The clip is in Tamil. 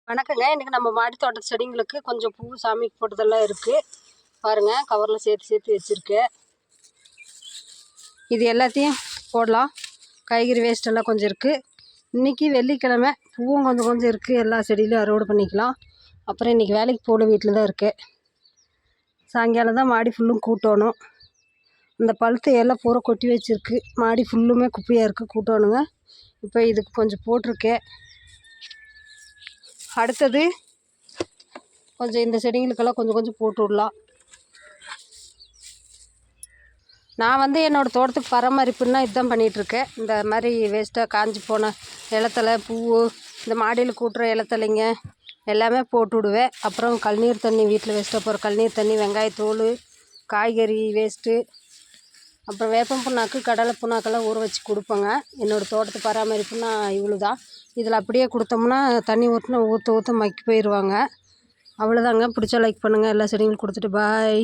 வணக்கங்க. இன்றைக்கி நம்ம மாடி தோட்ட செடிங்களுக்கு கொஞ்சம் பூ சாமிக்கு போட்டதெல்லாம் இருக்குது பாருங்கள். கவரில் சேர்த்து வச்சுருக்கேன். இது எல்லாத்தையும் போடலாம். காய்கறி வேஸ்ட்டெல்லாம் கொஞ்சம் இருக்குது. இன்றைக்கி வெள்ளிக்கிழமை, பூவும் கொஞ்சம் இருக்குது. எல்லா செடியிலையும் அறுவடை பண்ணிக்கலாம். அப்புறம் இன்றைக்கி வேலைக்கு போகல, வீட்டில் தான் இருக்கேன். சாயங்காலம் தான் மாடி ஃபுல்லும் கூட்டணும். இந்த பழுத்த எல்லாம் பூரா கொட்டி வச்சுருக்கு. மாடி ஃபுல்லுமே குப்பையாக இருக்குது, கூட்டணுங்க. இப்போ இதுக்கு கொஞ்சம் போட்டிருக்கேன். அடுத்தது கொஞ்சம் இந்த செடிங்களுக்கெல்லாம் கொஞ்சம் போட்டு விடலாம். நான் என்னோடய தோட்டத்துக்கு பராமரிப்புன்னா இதுதான் பண்ணிகிட்ருக்கேன். இந்த மாதிரி வேஸ்ட்டாக காஞ்சி போன இலத்தலை, பூ, இந்த மாடியில் கூட்டுற இலத்தலைங்க எல்லாமே போட்டு விடுவேன். அப்புறம் கழுநீர் தண்ணி, வீட்டில் வேஸ்ட்டாக போகிற கழுநீர் தண்ணி, வெங்காயத்தோல், காய்கறி வேஸ்ட்டு, அப்புறம் வேப்பம் புண்ணாக்கு, கடலை புண்ணாக்கெல்லாம் ஊற வச்சு கொடுப்பேங்க. என்னோடய தோட்டத்து பராமரிப்புன்னா இவ்வளோ தான். இதில் அப்படியே கொடுத்தோம்னா தண்ணி ஊற்ற மக்கி போயிடுவாங்க. அவ்வளோதாங்க. பிடிச்சா லைக் பண்ணுங்கள். எல்லா செடிகளும் கொடுத்துட்டு பாய்.